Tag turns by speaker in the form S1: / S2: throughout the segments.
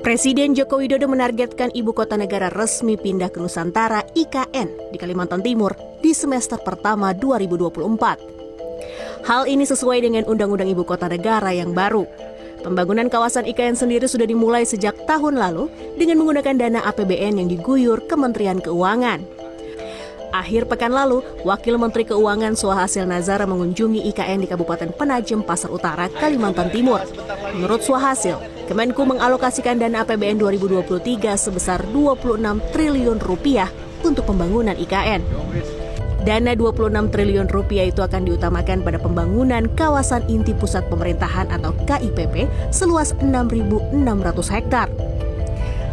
S1: Presiden Joko Widodo menargetkan ibu kota negara resmi pindah ke Nusantara IKN di Kalimantan Timur di semester pertama 2024. Hal ini sesuai dengan Undang-Undang Ibu Kota Negara yang baru. Pembangunan kawasan IKN sendiri sudah dimulai sejak tahun lalu dengan menggunakan dana APBN yang diguyur Kementerian Keuangan. Akhir pekan lalu, Wakil Menteri Keuangan Suhasil Nazara mengunjungi IKN di Kabupaten Penajem, Pasar Utara, Kalimantan Timur. Menurut Suhasil, Kemenku mengalokasikan dana APBN 2023 sebesar Rp26 triliun untuk pembangunan IKN. Dana Rp26 triliun itu akan diutamakan pada pembangunan kawasan inti pusat pemerintahan atau KIPP seluas 6.600 hektar.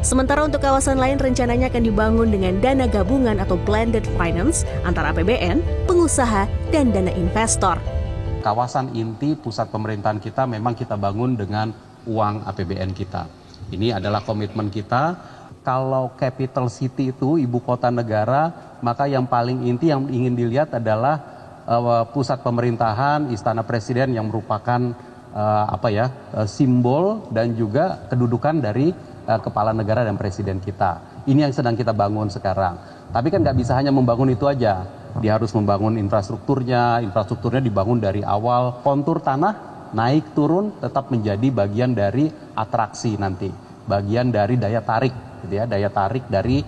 S1: Sementara untuk kawasan lain rencananya akan dibangun dengan dana gabungan atau blended finance antara APBN, pengusaha, dan dana investor.
S2: Kawasan inti pusat pemerintahan kita memang kita bangun dengan uang APBN kita. Ini adalah komitmen kita. Kalau capital city itu ibu kota negara, maka yang paling inti yang ingin dilihat adalah pusat pemerintahan, istana presiden yang merupakan simbol dan juga kedudukan dari kepala negara dan presiden kita. Ini yang sedang kita bangun sekarang. Tapi kan nggak bisa hanya membangun itu aja. Dia harus membangun infrastrukturnya dibangun dari awal. Kontur tanah naik turun tetap menjadi bagian dari atraksi nanti. Bagian dari daya tarik, gitu ya, daya tarik dari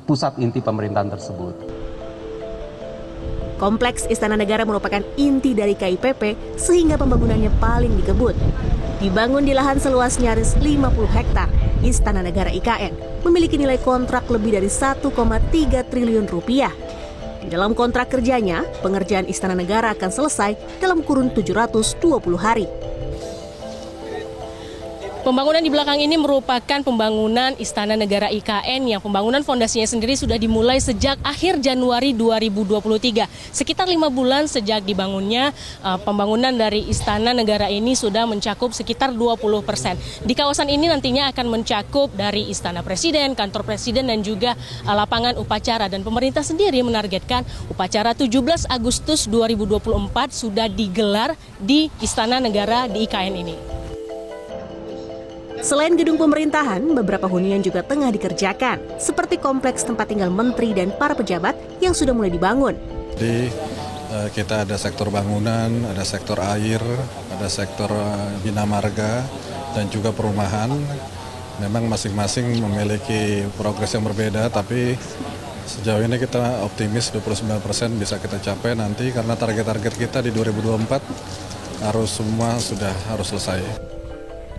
S2: pusat inti pemerintahan tersebut.
S1: Kompleks Istana Negara merupakan inti dari KIPP sehingga pembangunannya paling dikebut. Dibangun di lahan seluas nyaris 50 hektar, Istana Negara IKN memiliki nilai kontrak lebih dari Rp1,3 triliun. Di dalam kontrak kerjanya, pengerjaan Istana Negara akan selesai dalam kurun 720 hari.
S3: Pembangunan di belakang ini merupakan pembangunan Istana Negara IKN yang pembangunan fondasinya sendiri sudah dimulai sejak akhir Januari 2023. Sekitar 5 bulan sejak dibangunnya, pembangunan dari Istana Negara ini sudah mencakup sekitar 20%. Di kawasan ini nantinya akan mencakup dari Istana Presiden, Kantor Presiden, dan juga lapangan upacara. Dan pemerintah sendiri menargetkan upacara 17 Agustus 2024 sudah digelar di Istana Negara di IKN ini.
S1: Selain gedung pemerintahan, beberapa hunian juga tengah dikerjakan, seperti kompleks tempat tinggal menteri dan para pejabat yang sudah mulai dibangun.
S4: Jadi kita ada sektor bangunan, ada sektor air, ada sektor bina marga, dan juga perumahan. Memang masing-masing memiliki progres yang berbeda, tapi sejauh ini kita optimis 29% bisa kita capai nanti karena target-target kita di 2024 harus selesai.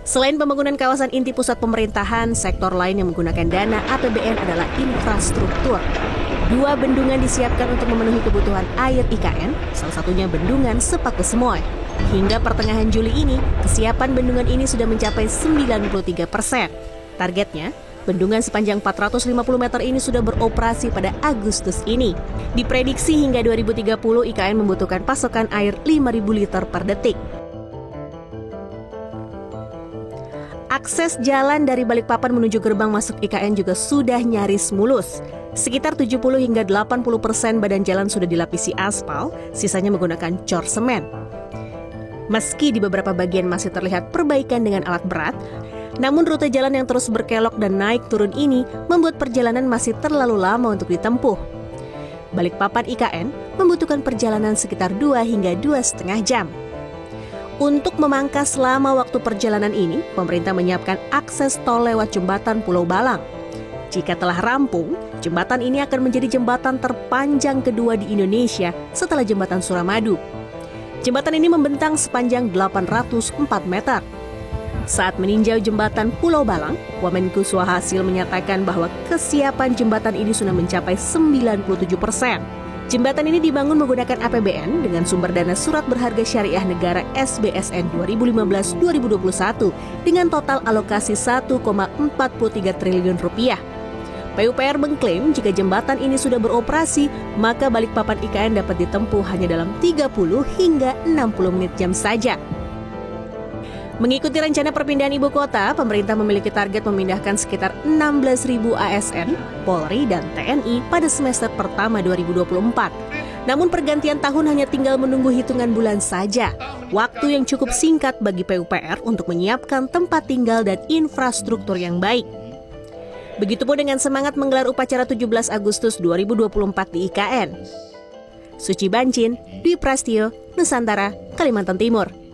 S1: Selain pembangunan kawasan inti pusat pemerintahan, sektor lain yang menggunakan dana APBN adalah infrastruktur. 2 bendungan disiapkan untuk memenuhi kebutuhan air IKN, salah satunya Bendungan Sepaku Semoy. Hingga pertengahan Juli ini, kesiapan bendungan ini sudah mencapai 93%. Targetnya, bendungan sepanjang 450 meter ini sudah beroperasi pada Agustus ini. Diprediksi hingga 2030 IKN membutuhkan pasokan air 5.000 liter per detik. Akses jalan dari Balikpapan menuju gerbang masuk IKN juga sudah nyaris mulus. Sekitar 70 hingga 80% badan jalan sudah dilapisi aspal, sisanya menggunakan cor semen. Meski di beberapa bagian masih terlihat perbaikan dengan alat berat, namun rute jalan yang terus berkelok dan naik turun ini membuat perjalanan masih terlalu lama untuk ditempuh. Balikpapan IKN membutuhkan perjalanan sekitar 2 hingga 2,5 jam. Untuk memangkas lama waktu perjalanan ini, pemerintah menyiapkan akses tol lewat jembatan Pulau Balang. Jika telah rampung, jembatan ini akan menjadi jembatan terpanjang kedua di Indonesia setelah jembatan Suramadu. Jembatan ini membentang sepanjang 804 meter. Saat meninjau jembatan Pulau Balang, Wamenku Suhasil menyatakan bahwa kesiapan jembatan ini sudah mencapai 97%. Jembatan ini dibangun menggunakan APBN dengan sumber dana surat berharga syariah negara SBSN 2015-2021 dengan total alokasi Rp1,43 triliun. PUPR mengklaim jika jembatan ini sudah beroperasi, maka Balikpapan IKN dapat ditempuh hanya dalam 30 hingga 60 menit jam saja. Mengikuti rencana perpindahan ibu kota, pemerintah memiliki target memindahkan sekitar 16.000 ASN, Polri, dan TNI pada semester pertama 2024. Namun pergantian tahun hanya tinggal menunggu hitungan bulan saja. Waktu yang cukup singkat bagi PUPR untuk menyiapkan tempat tinggal dan infrastruktur yang baik. Begitupun dengan semangat menggelar upacara 17 Agustus 2024 di IKN. Suci Bancin, Dwi Prasetyo, Nusantara, Kalimantan Timur.